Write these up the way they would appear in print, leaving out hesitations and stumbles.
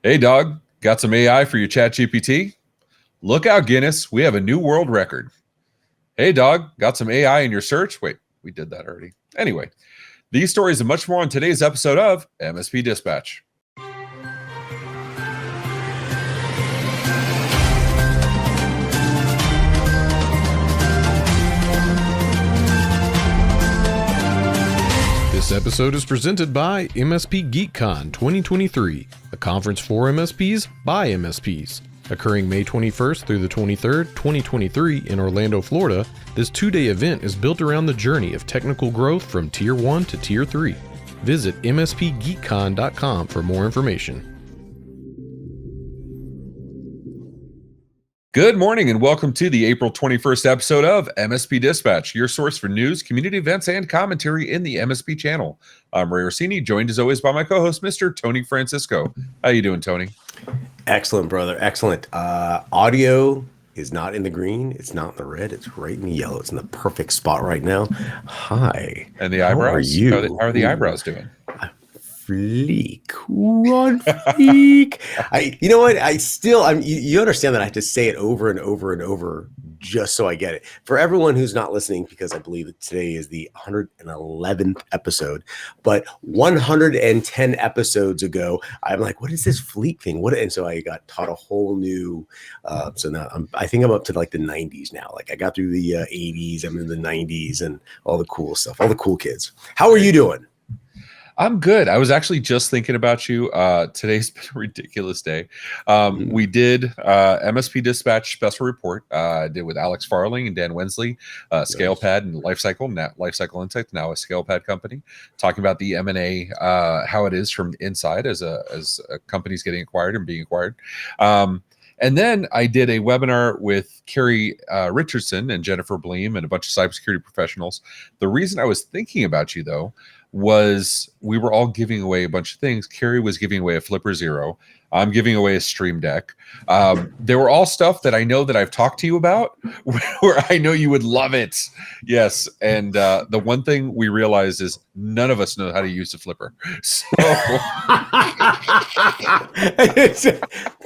Hey, dog, got some AI for your chat GPT? Look out, Guinness. We have a new world record. Hey, dog, got some AI in your search? Wait, we did that already. Anyway, these stories and much more on today's episode of MSP Dispatch. This episode is presented by MSP GeekCon 2023, a conference for MSPs by MSPs. Occurring May 21st through the 23rd, 2023 in Orlando, Florida, this two-day event is built around the journey of technical growth from Tier 1 to Tier 3. Visit mspgeekcon.com for more information. Good morning and welcome to the April 21st episode of MSP Dispatch, your source for news, community events, and commentary in the MSP channel. I'm Ray Orsini, joined as always by my co-host, Mr. Tony Francisco. How you doing, Tony? Excellent, brother. Excellent. Audio is not in the green. It's not in the red. It's right in the yellow. It's in the perfect spot right now. Hi. And the eyebrows? How are you? How are the eyebrows doing? Fleek. One fleek. You know what? You understand that I have to say it over and over and over just so I get it. For everyone who's not listening, because I believe that today is the 111th episode, but 110 episodes ago, I'm like, what is this fleek thing? And so I got taught a whole new, so now I think I'm up to like the 90s now. Like I got through the 80s, I'm in the 90s and all the cool stuff, all the cool kids. How are you doing? I'm good. I was actually just thinking about you. Today's been a ridiculous day. We did MSP Dispatch special report. I did with Alex Farling and Dan Wensley, ScalePad and Lifecycle Insights, now a ScalePad company, talking about the M&A, how it is from inside as a company's getting acquired and being acquired. And then I did a webinar with Carrie Richardson and Jennifer Bleem and a bunch of cybersecurity professionals. The reason I was thinking about you, though, was we were all giving away a bunch of things. Carrie was giving away a Flipper Zero. I'm giving away a Stream Deck. They were all stuff that I know that I've talked to you about, where I know you would love it. Yes, and the one thing we realized is none of us know how to use a Flipper. So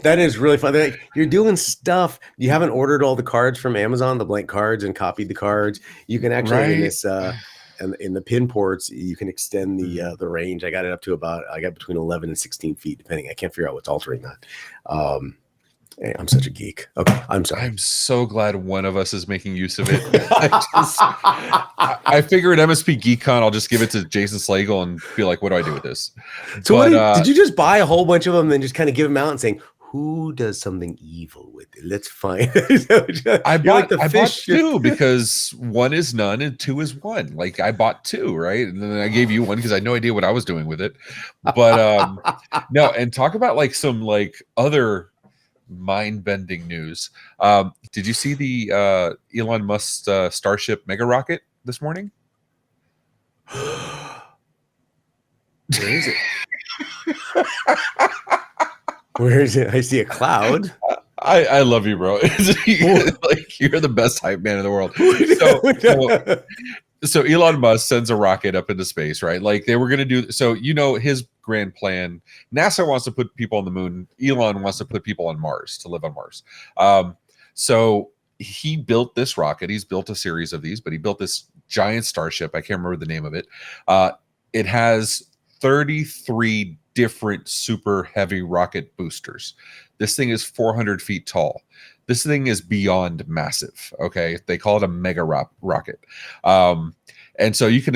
that is really fun. Like, you're doing stuff. You haven't ordered all the cards from Amazon, the blank cards, and copied the cards. You can actually in this. And in the pin ports, you can extend the range. I got it up to I got between 11 and 16 feet, depending. I can't figure out what's altering that. Hey, I'm such a geek. Okay, I'm sorry. I'm so glad one of us is making use of it. I figure at MSP GeekCon, I'll just give it to Jason Slagle and be like, what do I do with this? So did you just buy a whole bunch of them and just kind of give them out and saying, who does something evil with it? Let's find it. I bought two because one is none and two is one. Like I bought two, right? And then I gave you one because I had no idea what I was doing with it. But no, and talk about like some like other mind-bending news. Did you see the Elon Musk Starship mega rocket this morning? Where is it? Where is it? I see a cloud. I love you, bro. Like you're the best hype man in the world. So Elon Musk sends a rocket up into space, right? Like they were going to do. So his grand plan. NASA wants to put people on the moon. Elon wants to put people on Mars to live on Mars. So he built this rocket. He's built a series of these, but he built this giant Starship. I can't remember the name of it. It has 33 different super heavy rocket boosters. This thing is 400 feet tall. This thing is beyond massive. Okay, they call it a mega rocket. And so you can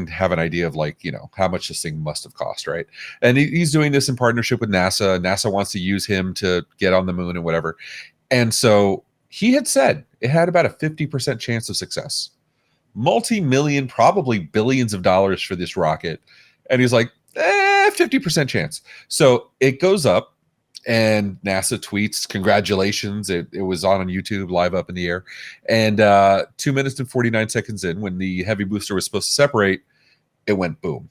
have an idea of like how much this thing must have cost, right? And he's doing this in partnership with NASA. NASA wants to use him to get on the moon and whatever. And so he had said it had about a 50% chance of success, multi-million, probably billions of dollars for this rocket. And he's like, 50% chance. So it goes up and NASA tweets, congratulations. It was on YouTube, live up in the air. And 2 minutes and 49 seconds in, when the heavy booster was supposed to separate, it went boom.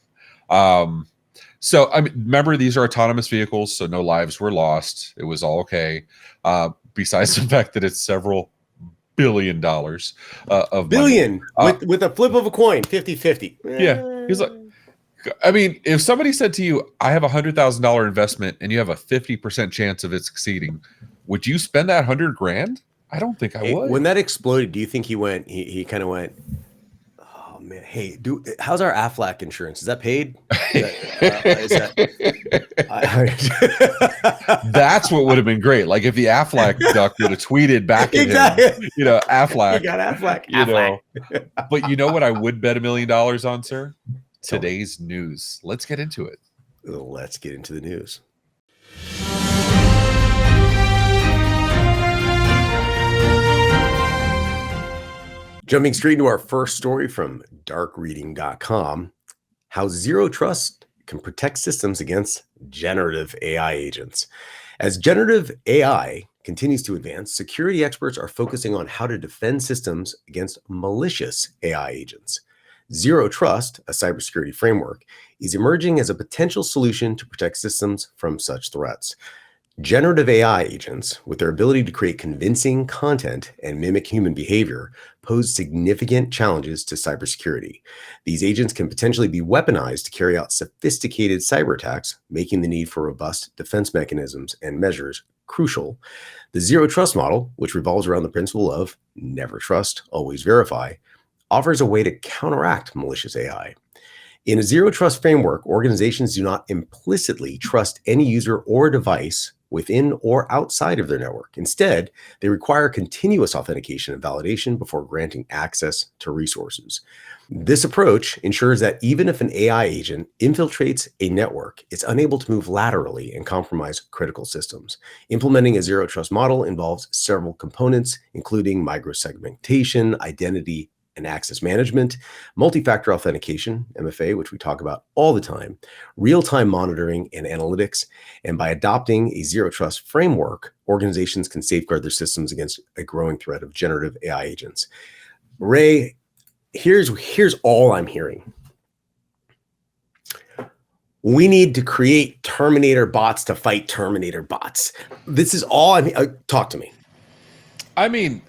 So remember, these are autonomous vehicles, so no lives were lost. It was all okay. Besides the fact that it's several $1 billion of billion money. with a flip of a coin, 50-50. Yeah. He's like, I mean, if somebody said to you, I have $100,000 investment and you have a 50% chance of it succeeding, would you spend that 100 grand? I don't think I would. When that exploded, do you think he kind of went, oh man, hey, how's our Aflac insurance? Is that paid? That's what would have been great. Like if the Aflac duck would have tweeted back at him, Aflac. You got Aflac. But you know what I would bet $1 million on, sir? Today's news. Let's get into it. Let's get into the news. Jumping straight into our first story from darkreading.com, how zero trust can protect systems against generative AI agents. As generative AI continues to advance, security experts are focusing on how to defend systems against malicious AI agents. Zero Trust, a cybersecurity framework, is emerging as a potential solution to protect systems from such threats. Generative AI agents, with their ability to create convincing content and mimic human behavior, pose significant challenges to cybersecurity. These agents can potentially be weaponized to carry out sophisticated cyber attacks, making the need for robust defense mechanisms and measures crucial. The Zero Trust model, which revolves around the principle of never trust, always verify, offers a way to counteract malicious AI. In a zero trust framework, organizations do not implicitly trust any user or device within or outside of their network. Instead, they require continuous authentication and validation before granting access to resources. This approach ensures that even if an AI agent infiltrates a network, it's unable to move laterally and compromise critical systems. Implementing a zero trust model involves several components, including microsegmentation, identity and access management, multi-factor authentication, MFA, which we talk about all the time, real-time monitoring and analytics. And by adopting a zero trust framework, organizations can safeguard their systems against a growing threat of generative AI agents. Ray, here's all I'm hearing. We need to create Terminator bots to fight Terminator bots. This is all talk to me. I mean,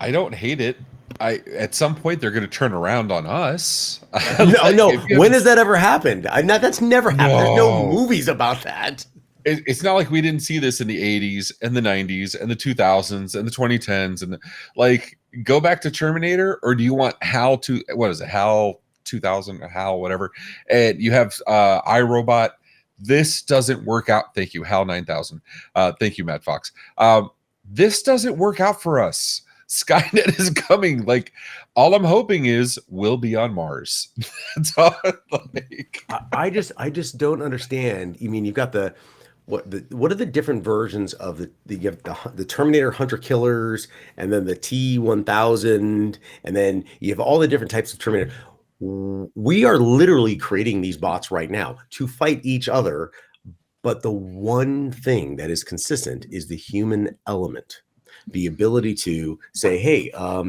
I don't hate it. At some point they're going to turn around on us. No. When has that ever happened? That's never happened. There's no movies about that. It's not like we didn't see this in the 80s and the 90s and the 2000s and the 2010s and go back to Terminator, or do you want HAL 2000 or HAL whatever, and you have iRobot. This doesn't work out. Thank you, HAL 9000. Thank you, Matt Fox. This doesn't work out for us. Skynet is coming. All I'm hoping is we'll be on Mars. That's all. I just don't understand. You mean you've got what are the different versions of the Terminator Hunter Killers, and then the T-1000, and then you have all the different types of Terminator. We are literally creating these bots right now to fight each other, but the one thing that is consistent is the human element. The ability to say, hey, how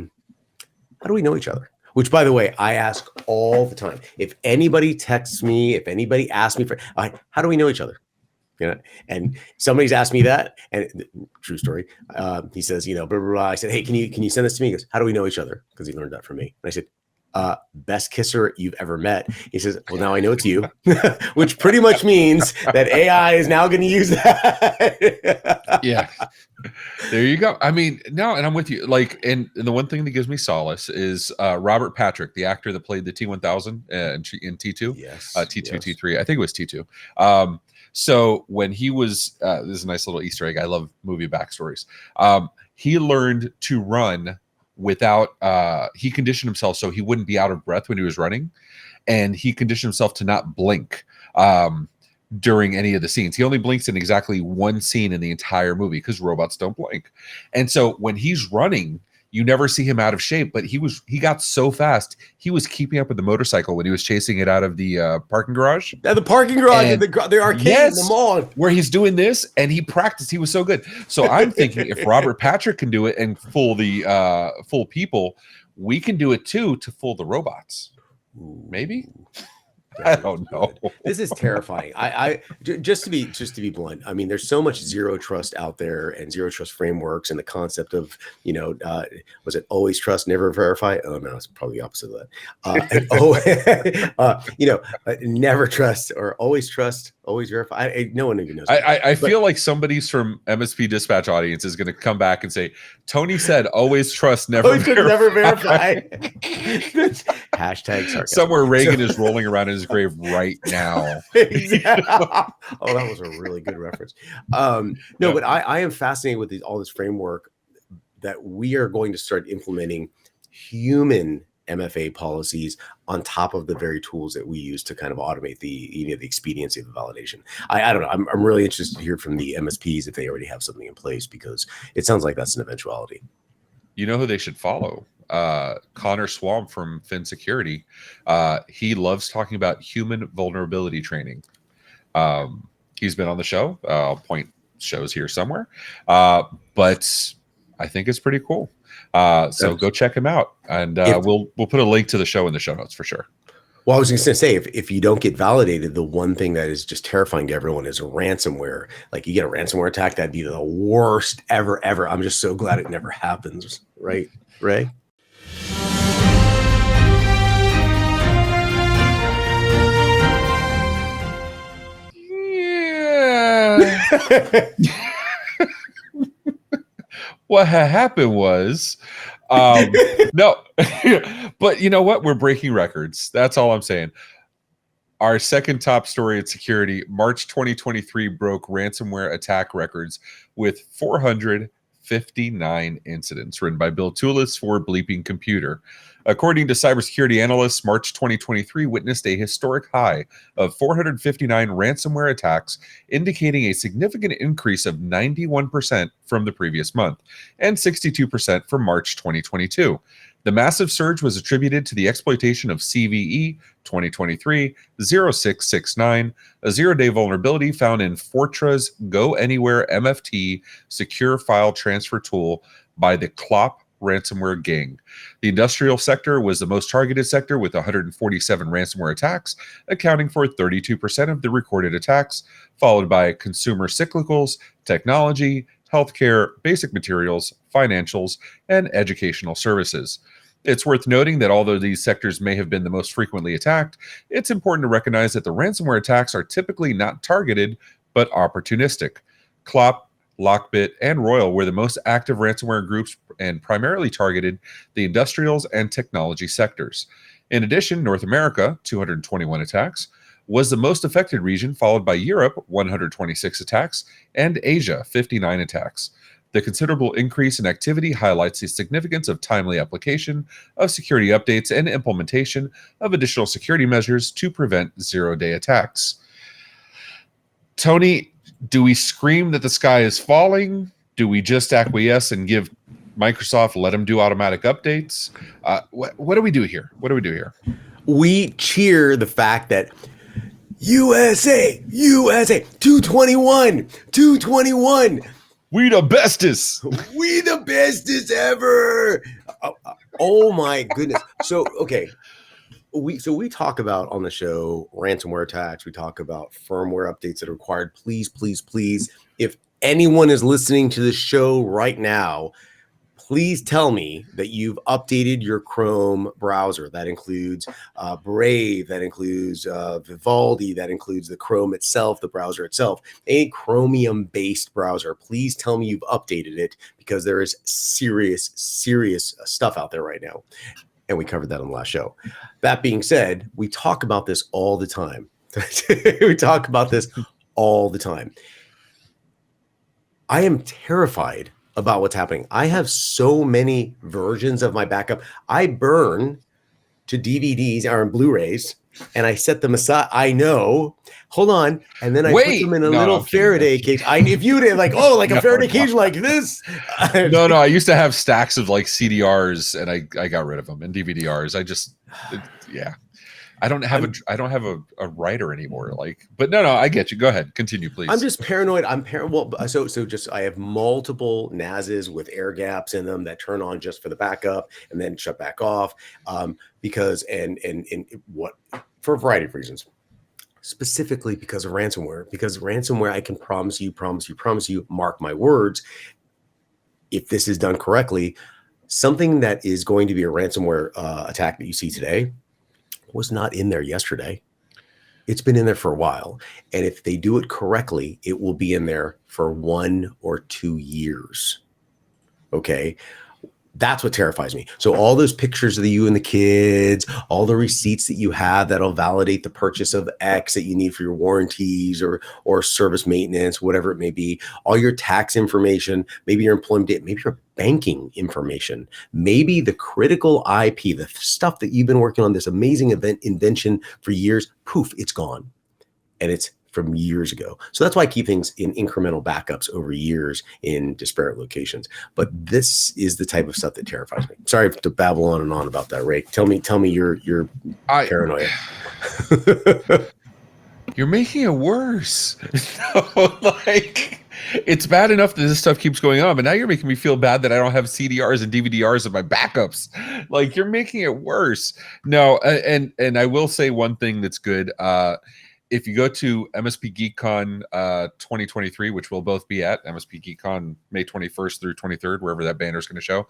do we know each other? Which, by the way, I ask all the time. If anybody texts me, if anybody asks me how do we know each other? And somebody's asked me that, and true story. He says, blah, blah, blah. I said, hey, can you send this to me? He goes, how do we know each other? Because he learned that from me. And I said, best kisser you've ever met. He says, well, now I know it's you, which pretty much means that AI is now going to use that. Yeah, there you go. I mean, no, and I'm with you. And the one thing that gives me solace is Robert Patrick, the actor that played the T-1000 in T2, yes, T2, yes. T3, I think it was T2. So when he was, this is a nice little Easter egg. I love movie backstories. He learned to run without he conditioned himself so he wouldn't be out of breath when he was running, and he conditioned himself to not blink during any of the scenes. He only blinks in exactly one scene in the entire movie because robots don't blink. And so when he's running, you never see him out of shape, but he got so fast he was keeping up with the motorcycle when he was chasing it out of the parking garage. Yeah, the parking garage and the arcade, yes, in the mall, where he's doing this, and he practiced. He was so good. So I'm thinking if Robert Patrick can do it and fool the full people, we can do it too to fool the robots. Maybe. I don't know. This is terrifying. Just to be blunt, I mean, there's so much zero trust out there and zero trust frameworks, and the concept of, was it always trust, never verify? Oh no, it's probably the opposite of that. Never trust or always trust, always verify. No one even knows. I feel like somebody's from MSP Dispatch audience is going to come back and say, Tony said, always trust, never verify. Never verify. Hashtag sarcasm. Somewhere Reagan is rolling around in his grave right now. Oh, that was a really good reference. But I am fascinated with all this framework that we are going to start implementing human MFA policies on top of the very tools that we use to kind of automate the expediency of the validation. I don't know. I'm really interested to hear from the MSPs if they already have something in place, because it sounds like that's an eventuality. You know who they should follow? Connor Swamp from Fin Security. He loves talking about human vulnerability training. He's been on the show. I'll point shows here somewhere. But I think it's pretty cool. So go check him out, and we'll put a link to the show in the show notes for sure. Well, I was just going to say, if you don't get validated, the one thing that is just terrifying to everyone is ransomware. Like, you get a ransomware attack, that'd be the worst ever. I'm just so glad it never happens. Right, Ray? Yeah. What happened was, no, but you know what? We're breaking records. That's all I'm saying. Our second top story in security, March 2023 broke ransomware attack records with 459 incidents, written by Bill Toulis for Bleeping Computer. According to cybersecurity analysts, March 2023 witnessed a historic high of 459 ransomware attacks, indicating a significant increase of 91% from the previous month and 62% from March 2022. The massive surge was attributed to the exploitation of CVE 2023-0669, a zero-day vulnerability found in Fortra's Go Anywhere MFT secure file transfer tool by the Clop ransomware gang. The industrial sector was the most targeted sector, with 147 ransomware attacks, accounting for 32% of the recorded attacks, followed by consumer cyclicals, technology, healthcare, basic materials, financials, and educational services. It's worth noting that although these sectors may have been the most frequently attacked, it's important to recognize that the ransomware attacks are typically not targeted, but opportunistic. Clop, Lockbit, and Royal were the most active ransomware groups and primarily targeted the industrials and technology sectors. In addition, North America, 221 attacks, was the most affected region, followed by Europe, 126 attacks, and Asia, 59 attacks. The considerable increase in activity highlights the significance of timely application of security updates and implementation of additional security measures to prevent zero-day attacks. Tony, do we scream that the sky is falling? Do we just acquiesce and give Microsoft, let them do automatic updates? What do we do here? We cheer the fact that USA, 221. We the bestest. We the bestest ever. Oh my goodness. So, okay. We talk about on the show ransomware attacks. We talk about firmware updates that are required. Please, if anyone is listening to this show right now, please tell me that you've updated your Chrome browser. That includes Brave, that includes Vivaldi, that includes the Chrome itself, the browser itself, a Chromium-based browser. Please tell me you've updated it, because there is serious stuff out there right now. And we covered that on the last show. That being said, we talk about this all the time. I am terrified about what's happening. I have so many versions of my backup. I burn to DVDs or Blu-rays, and I set them aside. I know. Hold on. And then I put them in a little Faraday cage. If you did a Faraday cage like this. No, I used to have stacks of like CDRs, and I got rid of them, and DVDRs. I don't have a writer anymore. But no, I get you. Go ahead, continue, please. I'm just paranoid. I have multiple NASs with air gaps in them that turn on just for the backup and then shut back off. Because what for a variety of reasons. Specifically because of ransomware. Because ransomware, I can promise you, mark my words, if this is done correctly, something that is going to be a ransomware attack that you see today was not in there yesterday. It's been in there for a while. And if they do it correctly, it will be in there for 1 or 2 years. Okay. That's what terrifies me. So all those pictures of you and the kids, all the receipts that you have that'll validate the purchase of X that you need for your warranties or service maintenance, whatever it may be, all your tax information, maybe your employment data, maybe your banking information, maybe the critical IP, the stuff that you've been working on, this amazing invention for years, poof, it's gone. And it's from years ago. So that's why I keep things in incremental backups over years in disparate locations. But this is the type of stuff that terrifies me. Sorry to babble on and on about that, Ray. Tell me your paranoia. You're making it worse. Like, it's bad enough that this stuff keeps going on, but now you're making me feel bad that I don't have CDRs and DVDRs of my backups. Like, you're making it worse. No, and I will say one thing that's good. If you go to MSP GeekCon 2023, which we'll both be at, MSP GeekCon May 21st through 23rd, wherever that banner is going to show,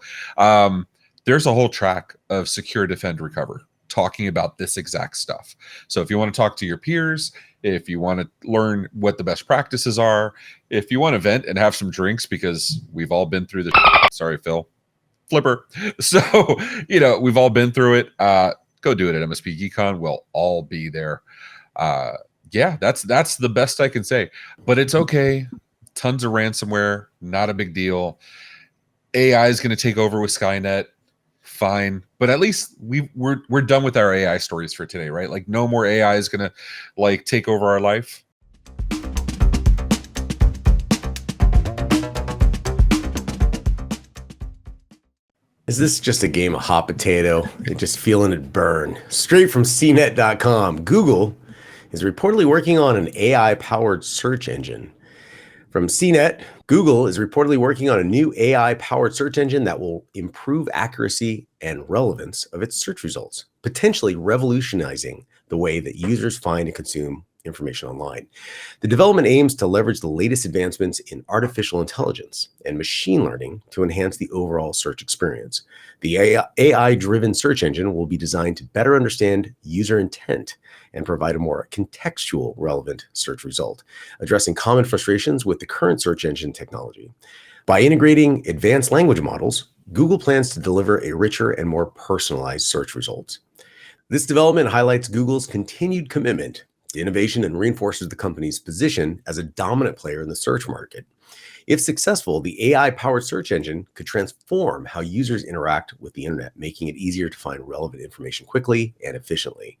there's a whole track of Secure, Defend, Recover talking about this exact stuff. So if you want to talk to your peers, if you want to learn what the best practices are, if you want to vent and have some drinks, because we've all been through the, sorry, Phil, flipper. So, we've all been through it. Go do it at MSP GeekCon. We'll all be there. Yeah, that's the best I can say, but it's okay. Tons of ransomware, not a big deal. AI is going to take over with Skynet. Fine. But at least we're done with our AI stories for today, right? Like, no more AI is going to take over our life. Is this just a game of hot potato? You're just feeling it burn. Straight from CNET.com, Google is reportedly working on an AI-powered search engine. From CNET, Google is reportedly working on a new AI-powered search engine that will improve accuracy and relevance of its search results, potentially revolutionizing the way that users find and consume information online. The development aims to leverage the latest advancements in artificial intelligence and machine learning to enhance the overall search experience. The AI-driven search engine will be designed to better understand user intent and provide a more contextual, relevant search result, addressing common frustrations with the current search engine technology. By integrating advanced language models, Google plans to deliver a richer and more personalized search results. This development highlights Google's continued commitment to innovation and reinforces the company's position as a dominant player in the search market. If successful, the AI-powered search engine could transform how users interact with the internet, making it easier to find relevant information quickly and efficiently.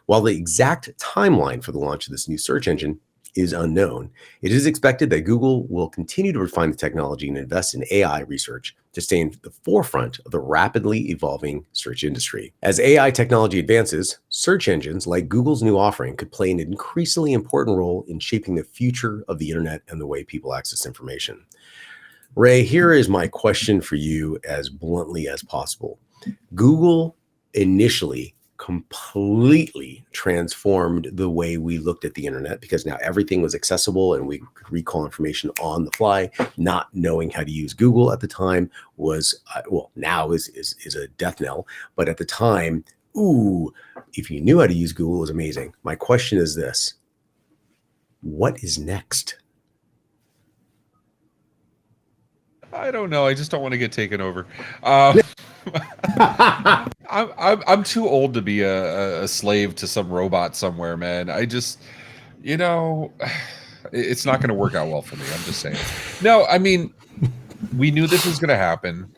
While the exact timeline for the launch of this new search engine is unknown, it is expected that Google will continue to refine the technology and invest in AI research to stay in the forefront of the rapidly evolving search industry. As AI technology advances, search engines like Google's new offering could play an increasingly important role in shaping the future of the internet and the way people access information. Ray, here is my question for you as bluntly as possible. Google initially completely transformed the way we looked at the internet because now everything was accessible and we could recall information on the fly. Not knowing how to use Google at the time was, now is a death knell. But at the time, if you knew how to use Google, it was amazing. My question is this: what is next? I don't know. I just don't want to get taken over. I'm too old to be a slave to some robot somewhere, man. I just, it's not going to work out well for me. I'm just saying. No, I mean, we knew this was going to happen.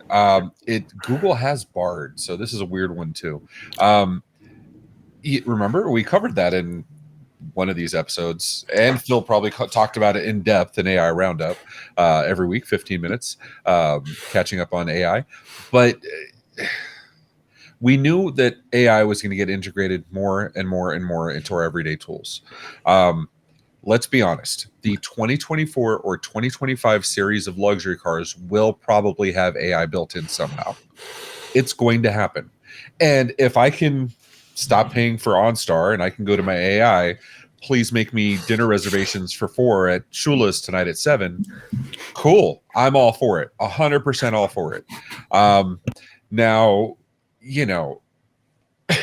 Google has Bard, so this is a weird one too. Remember, we covered that in one of these episodes, and Phil probably talked about it in depth in AI Roundup every week, 15 minutes, catching up on AI. But we knew that AI was going to get integrated more and more and more into our everyday tools. Let's be honest. The 2024 or 2025 series of luxury cars will probably have AI built in somehow. It's going to happen. And if I can stop paying for OnStar and I can go to my AI. Please make me dinner reservations for 4 at Shula's tonight at 7. Cool. I'm all for it. 100% all for it. Now, you know,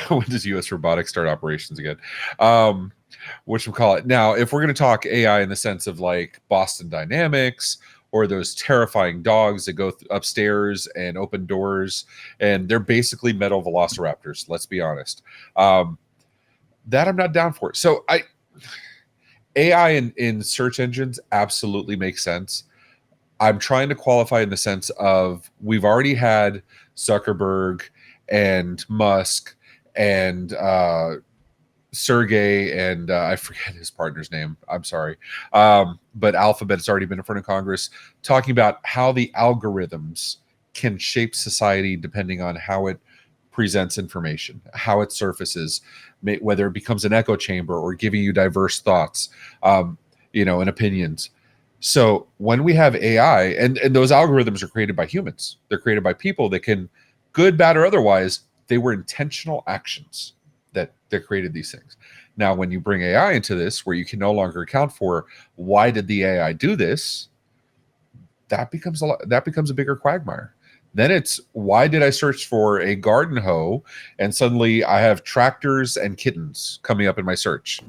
when does U.S. robotics start operations again? Whatchamacallit. Now, if we're going to talk AI in the sense of like Boston Dynamics or those terrifying dogs that go upstairs and open doors, and they're basically metal velociraptors, let's be honest. That I'm not down for. So AI in search engines absolutely makes sense. I'm trying to qualify in the sense of we've already had Zuckerberg and Musk and Sergey and I forget his partner's name. I'm sorry. But Alphabet's already been in front of Congress talking about how the algorithms can shape society depending on how it presents information, how it surfaces, whether it becomes an echo chamber or giving you diverse thoughts, and opinions. So when we have AI, and those algorithms are created by humans, they're created by people that can, good, bad, or otherwise, they were intentional actions that created these things. Now, when you bring AI into this, where you can no longer account for why did the AI do this, that becomes a bigger quagmire. Then it's, why did I search for a garden hoe and suddenly I have tractors and kittens coming up in my search?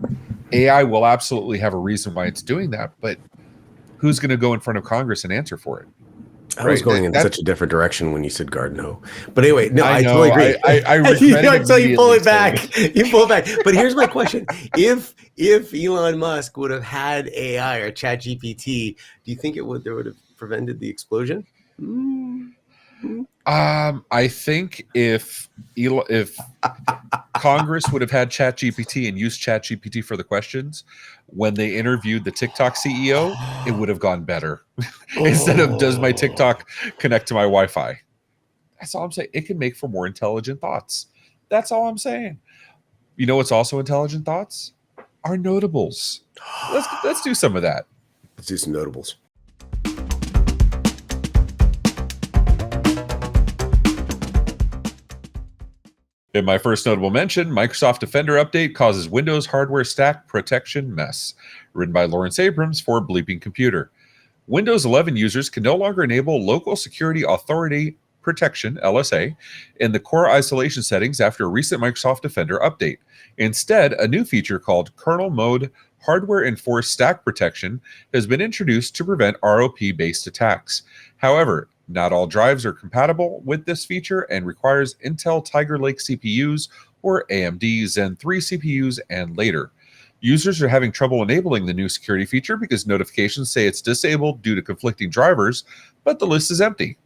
AI will absolutely have a reason why it's doing that, but who's going to go in front of Congress and answer for it? I was going in such a different direction when you said garden hoe. But anyway, no, I totally agree. I regret it. Until you pull it back. You pull it back. But here's my question. If Elon Musk would have had AI or ChatGPT, do you think there would have prevented the explosion? I think if Congress would have had ChatGPT and used ChatGPT for the questions when they interviewed the TikTok CEO, it would have gone better. Instead of, does my TikTok connect to my Wi-Fi? That's all I'm saying. It can make for more intelligent thoughts. That's all I'm saying. You know what's also intelligent thoughts? Our notables. Let's do some of that. Let's do some notables. In my first notable mention, Microsoft Defender update causes Windows hardware stack protection mess. Written by Lawrence Abrams for Bleeping Computer. Windows 11 users can no longer enable Local Security Authority Protection, LSA, in the core isolation settings after a recent Microsoft Defender update. Instead, a new feature called Kernel Mode Hardware Enforced Stack Protection has been introduced to prevent ROP-based attacks. However, not all drives are compatible with this feature and requires Intel Tiger Lake CPUs or AMD Zen 3 CPUs and later. Users are having trouble enabling the new security feature because notifications say it's disabled due to conflicting drivers, but the list is empty.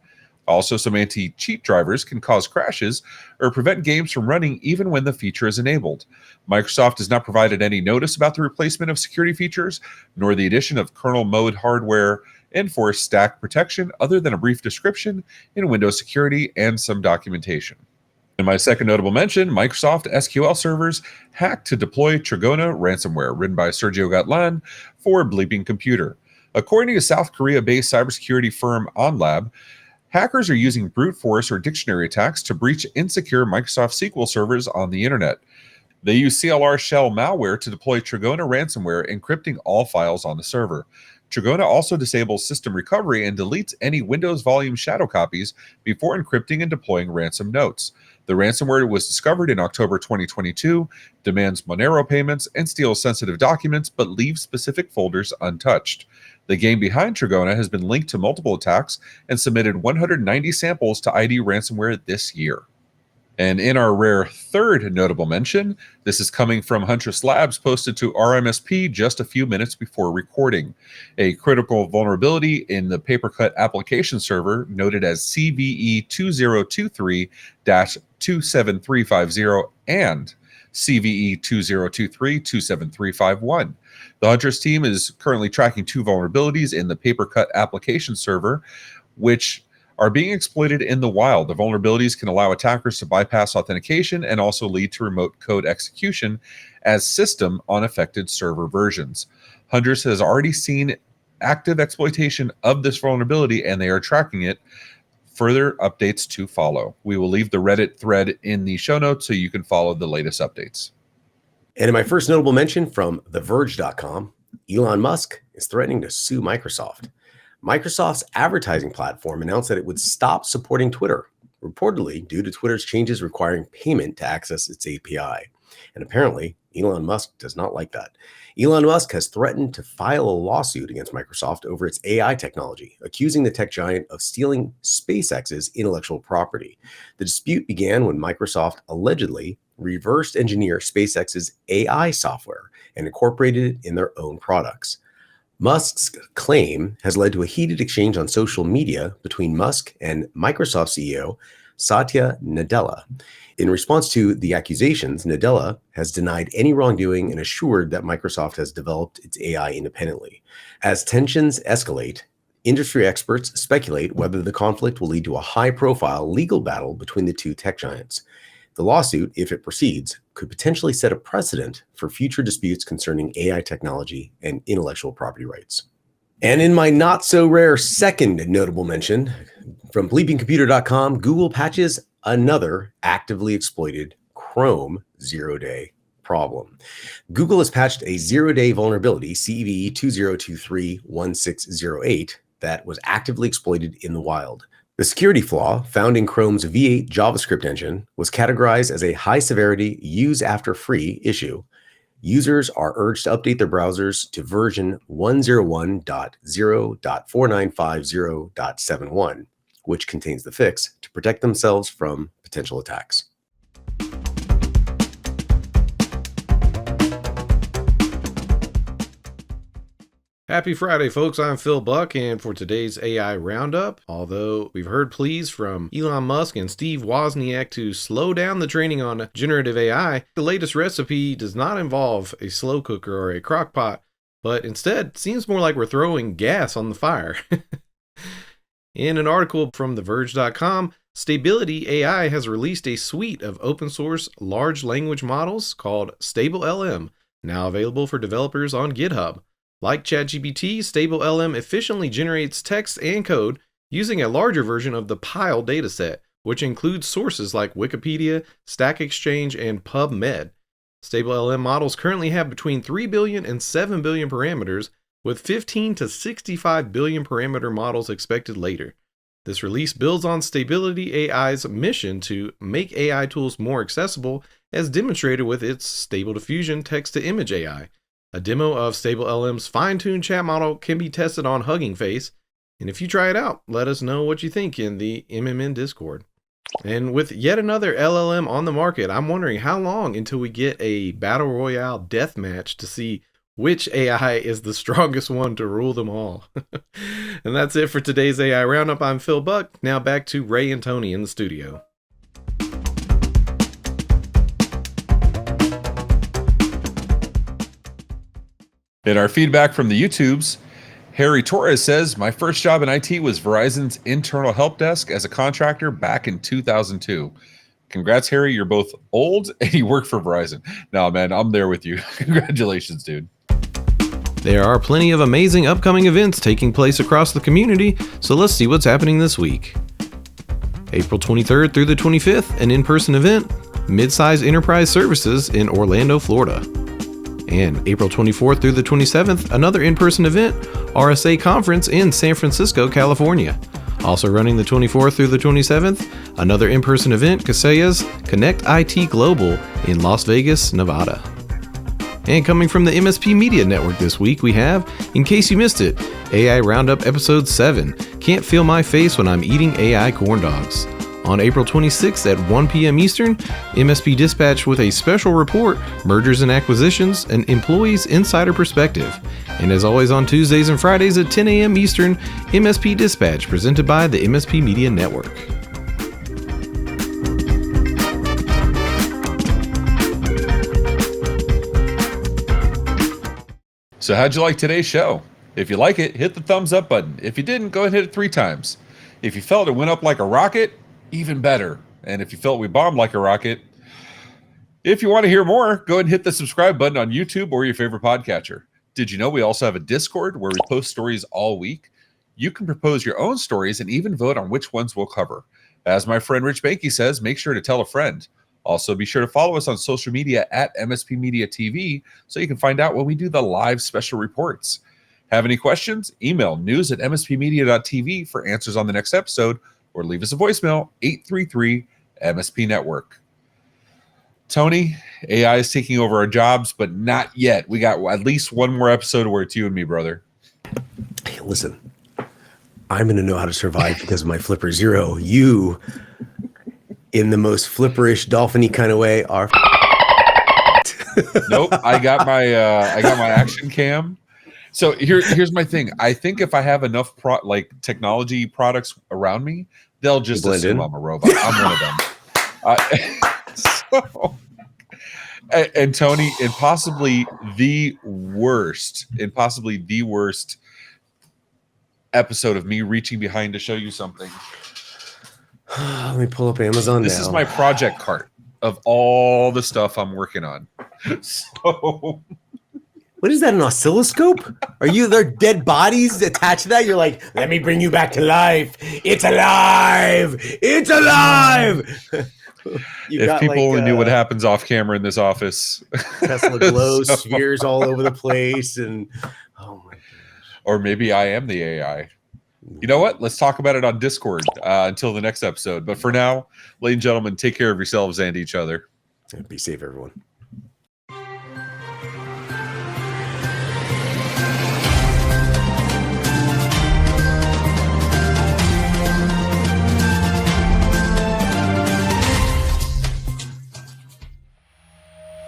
Also, some anti-cheat drivers can cause crashes or prevent games from running even when the feature is enabled. Microsoft has not provided any notice about the replacement of security features, nor the addition of kernel mode hardware enforced stack protection, other than a brief description in Windows Security and some documentation. In my second notable mention, Microsoft SQL servers hacked to deploy Trigona ransomware, written by Sergio Gatlan for Bleeping Computer. According to South Korea-based cybersecurity firm OnLab, hackers are using brute force or dictionary attacks to breach insecure Microsoft SQL servers on the internet. They use CLR shell malware to deploy Trigona ransomware, encrypting all files on the server. Trigona also disables system recovery and deletes any Windows volume shadow copies before encrypting and deploying ransom notes. The ransomware was discovered in October 2022, demands Monero payments, and steals sensitive documents, but leaves specific folders untouched. The game behind Trigona has been linked to multiple attacks and submitted 190 samples to ID Ransomware this year. And in our rare third notable mention, this is coming from Huntress Labs, posted to RMSP just a few minutes before recording. A critical vulnerability in the Papercut application server, noted as CVE 2023-27350 and CVE 2023-27351. The Huntress team is currently tracking 2 vulnerabilities in the Papercut application server, which are being exploited in the wild. The vulnerabilities can allow attackers to bypass authentication and also lead to remote code execution as system on affected server versions. Huntress has already seen active exploitation of this vulnerability, and they are tracking it further updates to follow. We will leave the Reddit thread in the show notes so you can follow the latest updates. And in my first notable mention from TheVerge.com, Elon Musk is threatening to sue Microsoft. Microsoft's advertising platform announced that it would stop supporting Twitter, reportedly due to Twitter's changes requiring payment to access its API. And apparently, Elon Musk does not like that. Elon Musk has threatened to file a lawsuit against Microsoft over its AI technology, accusing the tech giant of stealing SpaceX's intellectual property. The dispute began when Microsoft allegedly reversed engineered SpaceX's AI software and incorporated it in their own products. Musk's claim has led to a heated exchange on social media between Musk and Microsoft CEO Satya Nadella. In response to the accusations, Nadella has denied any wrongdoing and assured that Microsoft has developed its AI independently. As tensions escalate, industry experts speculate whether the conflict will lead to a high-profile legal battle between the two tech giants. The lawsuit, if it proceeds, could potentially set a precedent for future disputes concerning AI technology and intellectual property rights. And in my not-so-rare second notable mention, from bleepingcomputer.com, Google patches another actively exploited Chrome zero-day problem. Google has patched a zero-day vulnerability, CVE 2023-1608, that was actively exploited in the wild. The security flaw, found in Chrome's V8 JavaScript engine, was categorized as a high-severity use-after-free issue. Users are urged to update their browsers to version 101.0.4950.71, which contains the fix to protect themselves from potential attacks. Happy Friday, folks. I'm Phil Buck, and for today's AI Roundup, although we've heard pleas from Elon Musk and Steve Wozniak to slow down the training on generative AI, the latest recipe does not involve a slow cooker or a crock pot, but instead seems more like we're throwing gas on the fire. In an article from TheVerge.com, Stability AI has released a suite of open source large language models called StableLM, now available for developers on GitHub. Like ChatGPT, StableLM efficiently generates text and code using a larger version of the Pile dataset, which includes sources like Wikipedia, Stack Exchange, and PubMed. StableLM models currently have between 3 billion and 7 billion parameters, with 15 to 65 billion parameter models expected later. This release builds on Stability AI's mission to make AI tools more accessible, as demonstrated with its Stable Diffusion text-to-image AI. A demo of StableLM's fine-tuned chat model can be tested on Hugging Face, and if you try it out, let us know what you think in the MMN Discord. And with yet another LLM on the market, I'm wondering how long until we get a Battle Royale deathmatch to see which AI is the strongest one to rule them all. And that's it for today's AI Roundup. I'm Phil Buck. Now back to Ray and Tony in the studio. In our feedback from the YouTubes, Harry Torres says, my first job in IT was Verizon's internal help desk as a contractor back in 2002. Congrats, Harry. You're both old and you work for Verizon. No, man, I'm there with you. Congratulations, dude. There are plenty of amazing upcoming events taking place across the community, so let's see what's happening this week. April 23rd through the 25th, an in-person event, Midsize Enterprise Services in Orlando, Florida. And April 24th through the 27th, another in-person event, RSA Conference in San Francisco, California. Also running the 24th through the 27th, another in-person event, Kaseya's Connect IT Global in Las Vegas, Nevada. And coming from the MSP Media Network this week, we have, in case you missed it, AI Roundup Episode 7, Can't Feel My Face When I'm Eating AI Corn Dogs. On April 26th at 1 p.m. Eastern, MSP Dispatch with a special report, Mergers and Acquisitions, an Employee's Insider Perspective. And as always on Tuesdays and Fridays at 10 a.m. Eastern, MSP Dispatch presented by the MSP Media Network. So how'd you like today's show? If you like it, hit the thumbs up button. If you didn't, go ahead and hit it 3 times. If you felt it went up like a rocket, even better. And if you felt we bombed like a rocket, if you want to hear more, go ahead and hit the subscribe button on YouTube or your favorite podcatcher. Did you know we also have a Discord where we post stories all week? You can propose your own stories and even vote on which ones we'll cover. As my friend Rich Banky says, make sure to tell a friend. Also, be sure to follow us on social media at MSP Media TV so you can find out when we do the live special reports. Have any questions? Email news@mspmedia.tv for answers on the next episode, or leave us a voicemail, 833-MSP-Network. Tony, AI is taking over our jobs, but not yet. We got at least one more episode where it's you and me, brother. Hey, listen, I'm going to know how to survive because of my Flipper Zero. You, in the most flipperish, dolphin-y kind of way, are. Nope, I got my action cam. So here's my thing. I think if I have enough technology products around me, they'll just assume I'm a robot. I'm one of them. And Tony, in possibly the worst episode of me reaching behind to show you something. Let me pull up Amazon. This is my project cart of all the stuff I'm working on. So. What is that, an oscilloscope? Are you there dead bodies attached to that? You're like, let me bring you back to life. It's alive. It's alive. If people only knew what happens off camera in this office. Tesla glow spheres all over the place. And oh my gosh. Or maybe I am the AI. You know what? Let's talk about it on Discord until the next episode. But for now, ladies and gentlemen, take care of yourselves and each other. Be safe, everyone.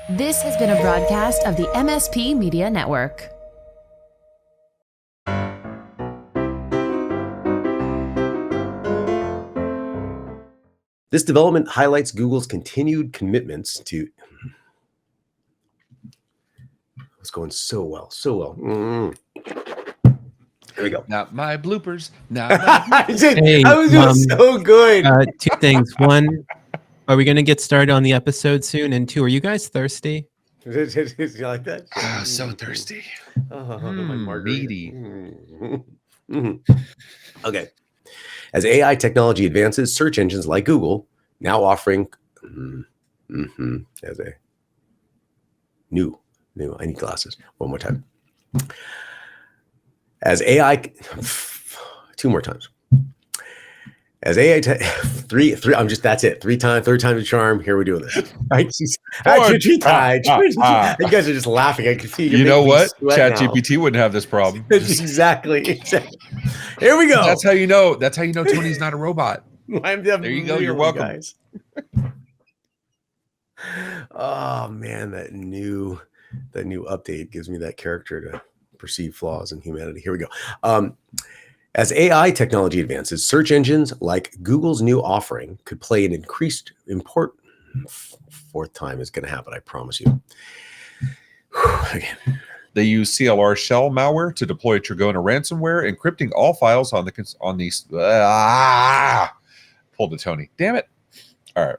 This has been a broadcast of the MSP Media Network. This development highlights Google's continued commitments to. It's going so well, so well. There we go. Not my bloopers. I was doing so good. Two things. One, are we going to get started on the episode soon? And two, are you guys thirsty? Is you like that? Oh, so thirsty. My meaty. Okay. As AI technology advances, search engines like Google now offering as a new. I need glasses. One more time. As AI, two more times. As AI, three. That's it. Third time's the charm. Here we're doing this. You guys are just laughing. I can see you know what? ChatGPT wouldn't have this problem. Exactly. Here we go. That's how you know. Tony's not a robot. There you go. You're welcome. Guys. Oh man, that new update gives me that character to perceive flaws in humanity. Here we go. As AI technology advances, search engines like Google's new offering could play an increased important. Fourth time is going to happen, I promise you. Again. They use CLR shell malware to deploy Trigona ransomware, encrypting all files on these. Pulled a Tony. Damn it! All right.